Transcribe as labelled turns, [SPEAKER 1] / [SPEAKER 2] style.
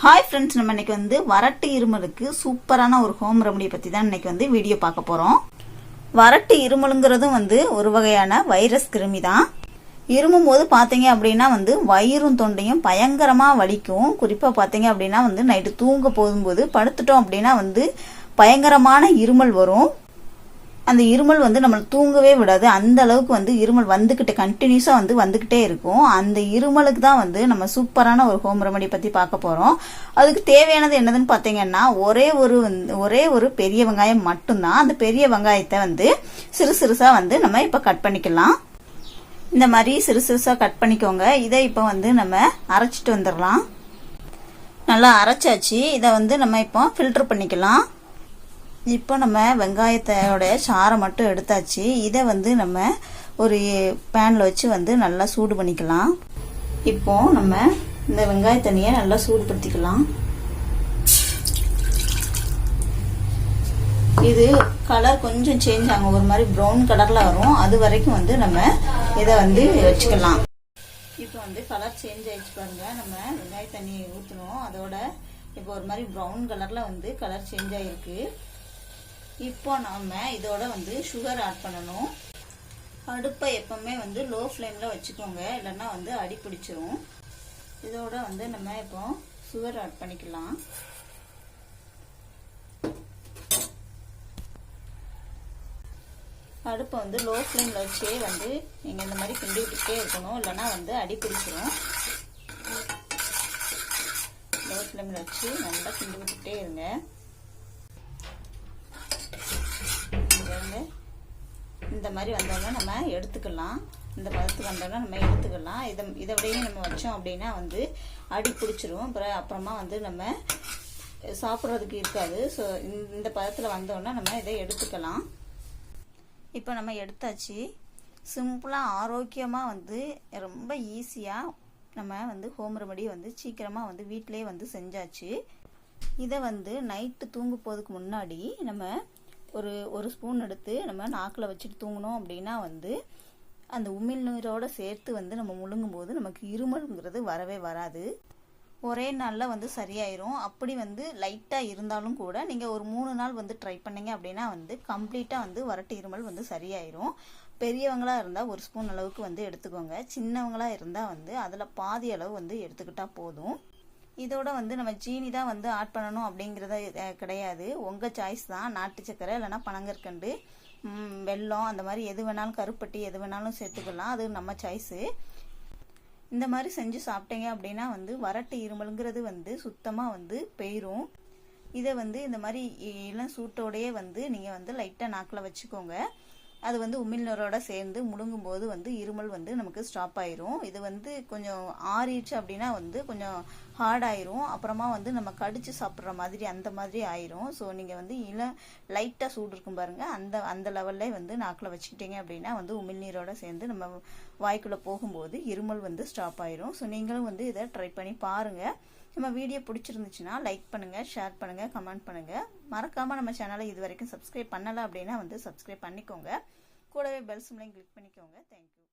[SPEAKER 1] Hi friends, நம்ம இன்னைக்கு வறட்டு இருமலுக்கு சூப்பரான ஒரு ஹோம் ரெமடி பற்றி தான் இன்னைக்கு வீடியோ பார்க்க போகிறோம். வறட்டு இருமலுங்கிறதும் ஒரு வகையான வைரஸ் கிருமி தான். இருமும் போது பார்த்தீங்க அப்படின்னா வயிறும் தொண்டையும் பயங்கரமாக வலிக்கும். குறிப்பாக பார்த்தீங்க அப்படின்னா நைட்டு தூங்க போகும்போது படுத்துட்டோம் அப்படின்னா பயங்கரமான இருமல் வரும். அந்த இருமல் நம்ம தூங்கவே விடாது. அந்த அளவுக்கு இருமல் வந்துக்கிட்டு கண்டினியூஸா வந்துக்கிட்டே இருக்கும். அந்த இருமலுக்கு தான் நம்ம சூப்பரான ஒரு ஹோம் ரெமடி பத்தி பார்க்க போறோம். அதுக்கு தேவையானது என்னதுன்னு பாத்தீங்கன்னா ஒரே ஒரு பெரிய வெங்காயம் மட்டும்தான். அந்த பெரிய வெங்காயத்தை சிறு சிறுசா நம்ம இப்ப கட் பண்ணிக்கலாம். இந்த மாதிரி சிறு சிறுசா கட் பண்ணிக்கோங்க. இதை இப்ப நம்ம அரைச்சிட்டு வந்துடலாம். நல்லா அரைச்சாச்சு. இதை நம்ம இப்போ ஃபில்டர் பண்ணிக்கலாம். இப்போ நம்ம வெங்காயத்தோட சாரை மட்டும் எடுத்தாச்சு. இதை நம்ம ஒரு பேனில் வச்சு நல்லா சூடு பண்ணிக்கலாம். இப்போ நம்ம இந்த வெங்காய தண்ணியை நல்லா சூடுபடுத்திக்கலாம். இது கலர் கொஞ்சம் சேஞ்ச் ஆகும், ஒரு மாதிரி ப்ரௌன் கலர்ல வரும். அது வரைக்கும் நம்ம இதை வச்சுக்கலாம். இப்போ கலர் சேஞ்ச் ஆயிடுச்சு பாருங்க. நம்ம வெங்காய தண்ணியை ஊற்றணும். அதோட இப்போ ஒரு மாதிரி ப்ரௌன் கலர்ல கலர் சேஞ்ச் ஆயிருக்கு. இப்போ நாம இதோட சுகர் ஆட் பண்ணணும். அடுப்பை எப்பவுமே லோ ஃப்ளேம்ல வச்சுக்கோங்க, இல்லைன்னா அடி பிடிச்சிரும். இதோட நம்ம இப்போ சுகர் ஆட் பண்ணிக்கலாம். அடுப்பை லோ ஃப்ளேம்ல வச்சே நீங்க இந்த மாதிரி கிண்டி விட்டுட்டே இருக்கணும், இல்லைன்னா அடி பிடிச்சிரும். லோ ஃப்ளேம்ல வச்சு நல்லா கிண்டி விட்டுட்டே இருங்க. இந்த மாதிரி வந்தோம்னா நம்ம எடுத்துக்கலாம். இந்த பதத்துக்கு வந்தோம்னா நம்ம எடுத்துக்கலாம். இதை விடையும் நம்ம வச்சோம் அப்படின்னா அடி பிடிச்சிரும். அப்புறமா நம்ம சாப்பிட்றதுக்கு இருக்காது. ஸோ இந்த பதத்தில் வந்தோம்னா நம்ம இதை எடுத்துக்கலாம். இப்போ நம்ம எடுத்தாச்சு. சிம்பிளாக ஆரோக்கியமாக ரொம்ப ஈஸியாக நம்ம ஹோம் ரெமடி சீக்கிரமாக வீட்டிலே செஞ்சாச்சு. இதை நைட்டு தூங்க போகிறதுக்கு முன்னாடி நம்ம ஒரு ஸ்பூன் எடுத்து நம்ம நாக்கில் வச்சுட்டு தூங்கணும் அப்படின்னா அந்த உமிழ் நீரோட சேர்த்து நம்ம முழுங்கும் போது நமக்கு இருமல்ங்கிறது வரவே வராது. ஒரே நாளில் சரியாயிரும். அப்படி லைட்டாக இருந்தாலும் கூட நீங்கள் ஒரு 3 நாள் ட்ரை பண்ணீங்க அப்படின்னா கம்ப்ளீட்டாக வறட்டு இருமல் சரியாயிரும். பெரியவங்களா இருந்தால் ஒரு ஸ்பூன் அளவுக்கு எடுத்துக்கோங்க. சின்னவங்களா இருந்தால் அதில் பாதி அளவு எடுத்துக்கிட்டா போதும். இதோட நம்ம சீனி தான் ஆட் பண்ணணும் அப்படிங்கிறத கிடையாது. உங்கள் சாய்ஸ் தான். நாட்டு சக்கரை இல்லைன்னா பனங்கற்கண்டு, வெல்லம், அந்த மாதிரி எது வேணாலும், கருப்பட்டி எது வேணாலும் சேர்த்துக்கலாம். அது நம்ம சாய்ஸு. இந்த மாதிரி செஞ்சு சாப்பிட்டீங்க அப்படின்னா வறட்டு இருமலுங்கிறது சுத்தமாக போயிடும். இதை இந்த மாதிரி இளம் சூட்டோடையே நீங்கள் லைட்டாக நாக்கில் வச்சுக்கோங்க. அது உமிழ்நீரோட சேர்ந்து முழுங்கும் போது இருமல் நமக்கு ஸ்டாப் ஆயிரும். இது கொஞ்சம் ஆறிடுச்சு அப்படின்னா கொஞ்சம் ஹார்ட் ஆயிரும். அப்புறமா நம்ம கடிச்சு சாப்பிட்ற மாதிரி அந்த மாதிரி ஆயிரும். ஸோ நீங்கள் லைட்டாக சூடு இருக்கும் பாருங்க, அந்த லெவல்ல நாக்கில் வச்சுக்கிட்டீங்க அப்படின்னா உமிழ்நீரோட சேர்ந்து நம்ம வாய்க்குள்ளே போகும்போது இருமல் ஸ்டாப் ஆயிரும். ஸோ நீங்களும் இதை ட்ரை பண்ணி பாருங்க. நம்ம வீடியோ பிடிச்சிருந்துச்சுன்னா லைக் பண்ணுங்க, ஷேர் பண்ணுங்க, கமெண்ட் பண்ணுங்க. மறக்காம நம்ம சேனலை இது வரைக்கும் சப்ஸ்கிரைப் பண்ணல அப்படின்னா சப்ஸ்கிரைப் பண்ணிக்கோங்க. கூடவே பெல் சிம்பலையும் கிளிக் பண்ணிக்கோங்க. தேங்க்யூ.